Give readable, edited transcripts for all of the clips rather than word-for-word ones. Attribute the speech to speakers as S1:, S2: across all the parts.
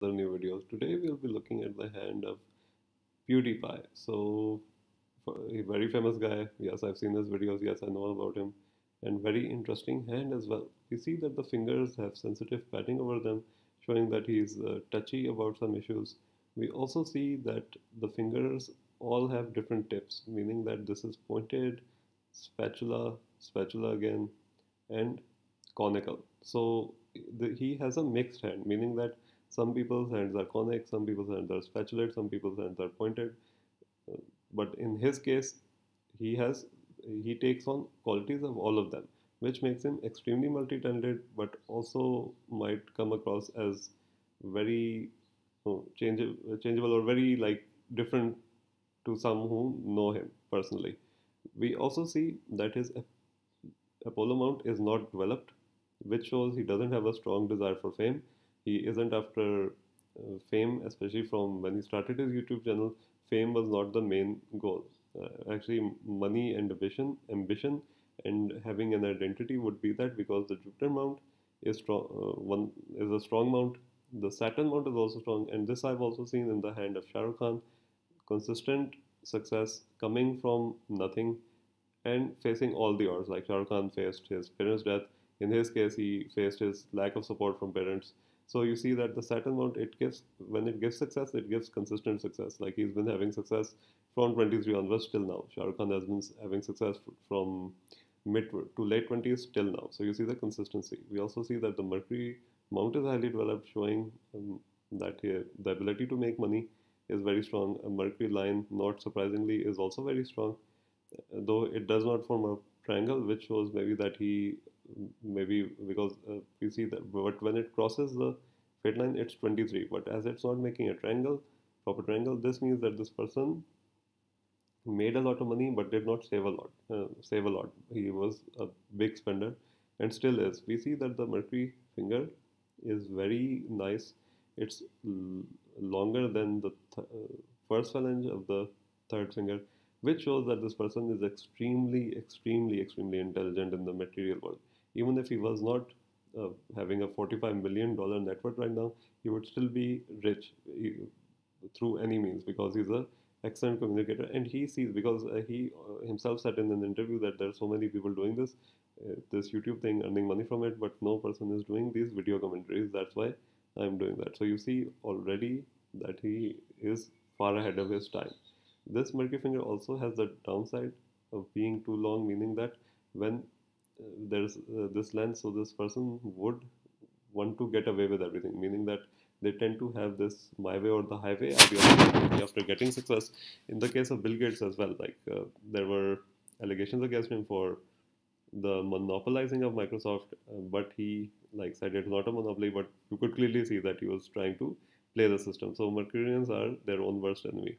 S1: another new videos. Today we'll be looking at the hand of PewDiePie. So, a very famous guy. Yes, I've seen his videos. Yes, I know about him. And very interesting hand as well. We see that the fingers have sensitive padding over them, showing that he's touchy about some issues. We also see that the fingers all have different tips, meaning that this is pointed, spatula again, and conical. So he has a mixed hand, meaning that some people's hands are conic, some people's hands are spatulate, some people's hands are pointed. Uh, but in his case, he has he takes on qualities of all of them, which makes him extremely multi-talented, but also might come across as very changeable or very like different to some who know him personally. We also see that his Apollo Mount is not developed, which shows he doesn't have a strong desire for fame. He isn't after fame, especially from when he started his YouTube channel. Fame was not the main goal. Actually, money and ambition, and having an identity would be that because the Jupiter mount is strong. One is a strong mount. The Saturn mount is also strong, and this I've also seen in the hand of Shah Rukh Khan. Consistent success coming from nothing and facing all the odds. Like Shah Rukh Khan faced his parents' death. In his case, he faced his lack of support from parents. So you see that the Saturn mount it gives when it gives success, it gives consistent success. Like he's been having success from 23 onwards till now. Shah Rukh Khan has been having success from mid to late 20s till now. So you see the consistency. We also see that the Mercury mount is highly developed, showing that the ability to make money is very strong. A Mercury line, not surprisingly, is also very strong, though it does not form a triangle, which shows maybe that he maybe because we see that, but when it crosses the fate line, it's 23. But as it's not making a triangle, proper triangle, this means that this person made a lot of money but did not save a lot. Save a lot. He was a big spender, and still is. We see that the Mercury finger is very nice. It's longer than the first phalange of the third finger, which shows that this person is extremely intelligent in the material world. Even if he was not having a $45 million net worth right now, he would still be rich through any means because he's a excellent communicator, and he sees because he himself said in an interview that there are so many people doing this YouTube thing, earning money from it, but no person is doing these video commentaries. That's why I'm doing that. So you see already that he is far ahead of his time. This Mercury finger also has the downside of being too long, meaning that when there's this lens, so this person would want to get away with everything, meaning that they tend to have this my way or the highway ideology after getting success. In the case of Bill Gates as well, like there were allegations against him for the monopolizing of Microsoft, but he like said it's not a monopoly, but you could clearly see that he was trying to play the system. So Mercurians are their own worst enemy.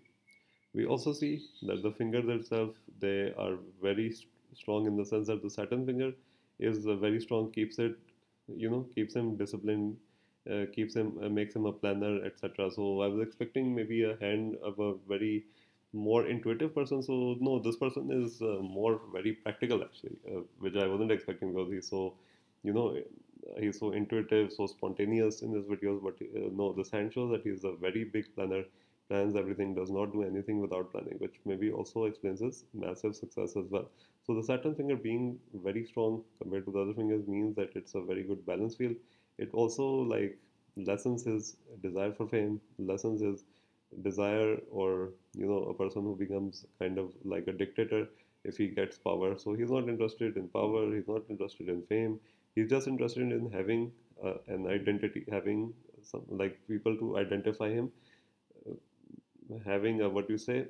S1: We also see that the fingers itself, they are very strong in the sense that the Saturn finger is very strong, keeps it, keeps him disciplined, keeps him, makes him a planner, etc. So I was expecting maybe a hand of a very more intuitive person. So no, this person is more very practical actually, which I wasn't expecting because you know, he's so intuitive, so spontaneous in his videos. But no, this hand shows that he's a very big planner, plans everything, does not do anything without planning, which maybe also explains his massive success as well. So the Saturn finger being very strong compared to the other fingers means that it's a very good balance field. It also like lessens his desire for fame, lessens his desire, or a person who becomes kind of like a dictator if he gets power. So he's not interested in power, he's not interested in fame, he's just interested in having an identity, having some like people to identify him, having a what you say,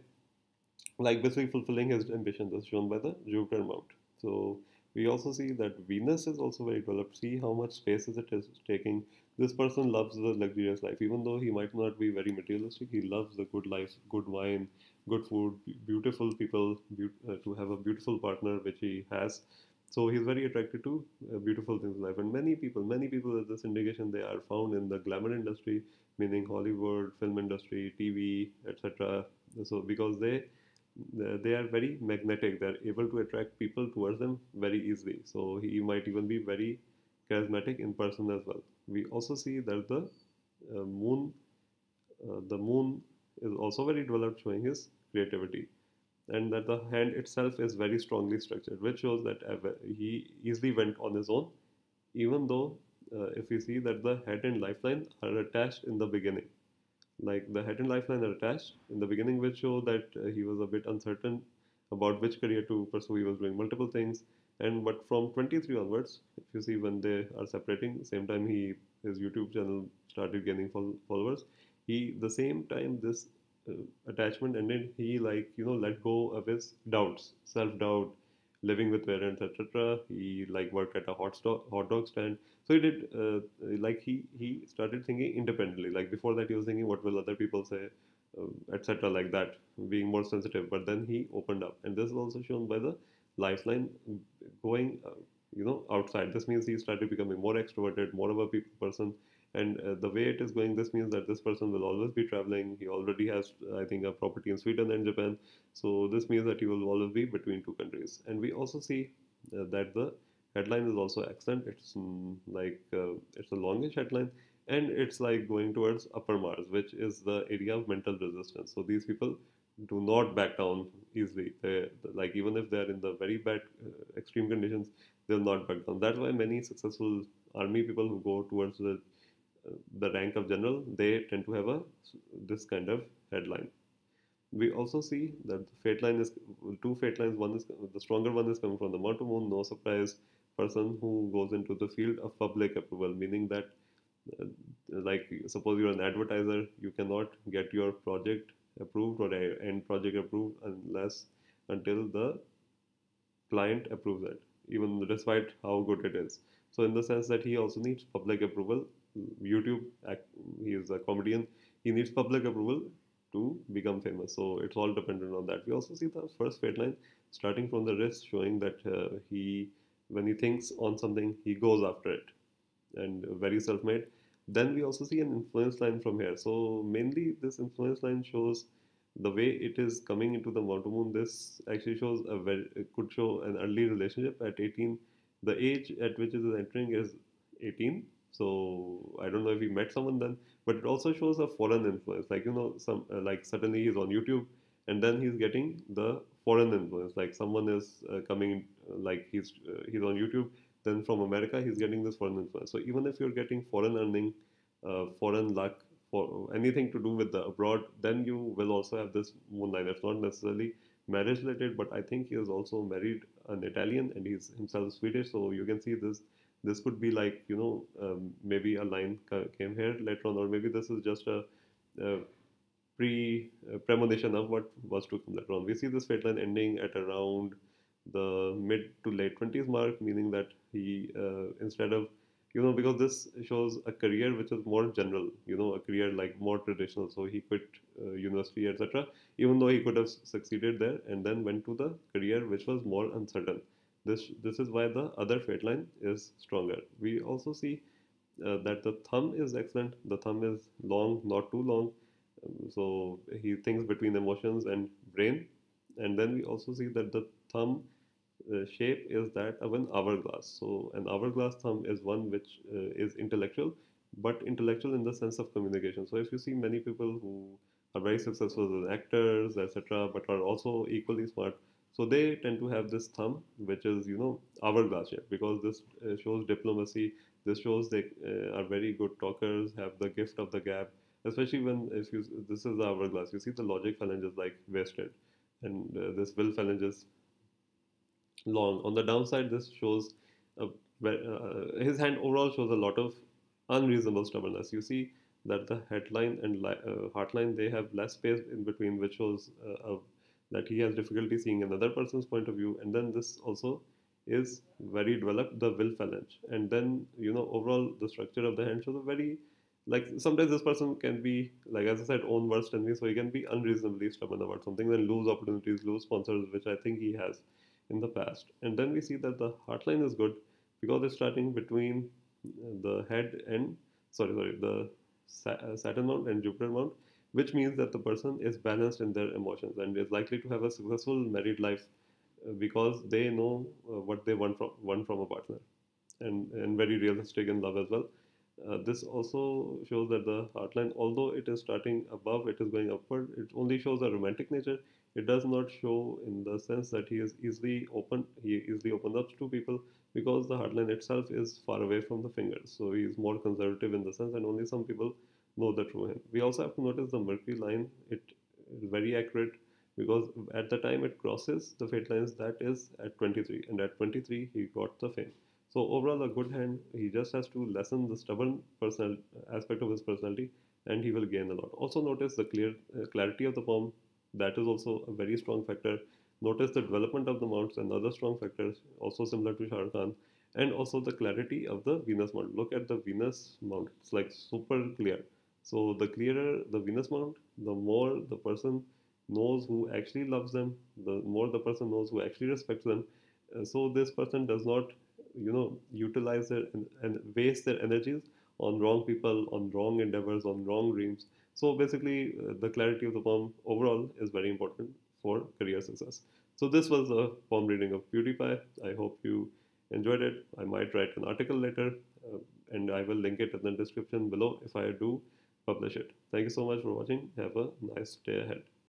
S1: like basically fulfilling his ambition as shown by the Jupiter mount. So we also see that Venus is also very developed. See how much space is it is taking. This person loves the luxurious life, even though he might not be very materialistic. He loves the good life, good wine, good food, beautiful people, to have a beautiful partner, which he has. So he's very attracted to beautiful things in life. And many people at this indication, they are found in the glamour industry, meaning Hollywood, film industry, TV, etc. So because they are very magnetic, they're able to attract people towards them very easily. So he might even be very charismatic in person as well. We also see that the moon, the moon is also very developed, showing his creativity, and that the hand itself is very strongly structured, which shows that he easily went on his own, even though if we see that the head and lifeline are attached in the beginning. Like the head and lifeline are attached in the beginning, which show that he was a bit uncertain about which career to pursue. He was doing multiple things, and but from 23 onwards, if you see when they are separating, same time his YouTube channel started gaining followers. He the same time this attachment ended, he like let go of his doubts, self doubt, living with parents, etc. He like worked at a hot dog stand. So he did like he started thinking independently. Like before that, he was thinking, what will other people say, etc. Like that, being more sensitive. But then he opened up, and this is also shown by the lifeline going, outside. This means he started becoming more extroverted, more of a people person. And the way it is going, this means that this person will always be traveling. He already has, I think, a property in Sweden and Japan. So this means that he will always be between two countries. And we also see that the headline is also excellent. It's it's a longish headline, and it's like going towards upper Mars, which is the area of mental resistance. So these people do not back down easily. Like even if they're in the very bad extreme conditions, they'll not back down. That's why many successful army people who go towards the rank of general, they tend to have a this kind of headline. We also see that the fate line is two fate lines. One is the stronger one is coming from the Mount to Moon. No surprise, person who goes into the field of public approval, meaning that uh, like suppose you're an advertiser, you cannot get your project approved or end project approved unless until the client approves it, even despite how good it is. So in the sense that he also needs public approval. YouTube, he is a comedian. He needs public approval to become famous. So it's all dependent on that. We also see the first fate line starting from the wrist, showing that when he thinks on something, he goes after it, and very self-made. Then we also see an influence line from here. So mainly this influence line shows the way it is coming into the Mount Moon. This actually shows it could show an early relationship at 18. The age at which it is entering is 18. So I don't know if he met someone then, but it also shows a foreign influence. Like some like suddenly he's on YouTube, and then he's getting the foreign influence. Like someone is coming, like he's on YouTube, then from America he's getting this foreign influence. So even if you're getting foreign earning, foreign luck, for anything to do with the abroad, then you will also have this moonline. It's not necessarily marriage related, but I think he is also married an Italian and he's himself Swedish. So you can see this. This could be like maybe a line came here later on, or maybe this is just a premonition of what was to come later on. We see this fate line ending at around the mid to late 20s mark, meaning that he, instead of, because this shows a career which is more general, a career like more traditional. So he quit university, etc., even though he could have succeeded there, and then went to the career which was more uncertain. This is why the other fate line is stronger. We also see that the thumb is excellent. The thumb is long, not too long. So he thinks between emotions and brain. And then we also see that the thumb shape is that of an hourglass. So an hourglass thumb is one which is intellectual, but intellectual in the sense of communication. So if you see many people who are very successful as actors, etc., but are also equally smart, so they tend to have this thumb, which is hourglass shape, because this shows diplomacy. This shows they are very good talkers, have the gift of the gab. Especially when if you this is the hourglass, you see the logic phalange is like wasted, and this will phalange is long. On the downside, this shows his hand overall shows a lot of unreasonable stubbornness. You see that the headline and heartline, they have less space in between, which shows that he has difficulty seeing another person's point of view. And then this also is very developed, the will phalange. And then overall the structure of the hand shows a very, like sometimes this person can be, like as I said, own worst enemy, so he can be unreasonably stubborn about something, then lose opportunities, lose sponsors, which I think he has in the past. And then we see that the heartline is good because it's starting between the head and the Saturn mount and Jupiter mount, which means that the person is balanced in their emotions and is likely to have a successful married life because they know what they want from a partner, and very realistic in love as well. This also shows that the heartline, although it is starting above, it is going upward. It only shows a romantic nature. It does not show in the sense that he is easily open. He easily opens up to people because the heartline itself is far away from the fingers. So he is more conservative in the sense, and only some people know the true him. We also have to notice the Mercury line. It is very accurate because at the time it crosses the fate lines, that is at 23, and at 23 he got the fame. So overall, a good hand. He just has to lessen the stubborn personal aspect of his personality, and he will gain a lot. Also, notice the clarity of the palm. That is also a very strong factor. Notice the development of the mounts and other strong factors, also similar to Shah Rukh Khan, and also the clarity of the Venus mount. Look at the Venus mount; it's like super clear. So the clearer the Venus mount, the more the person knows who actually loves them, the more the person knows who actually respects them. So this person does not utilize their and waste their energies on wrong people, on wrong endeavors, on wrong dreams. So basically, the clarity of the poem overall is very important for career success. So this was a poem reading of PewDiePie. I hope you enjoyed it. I might write an article later, and I will link it in the description below if I do publish it. Thank you so much for watching. Have a nice day ahead.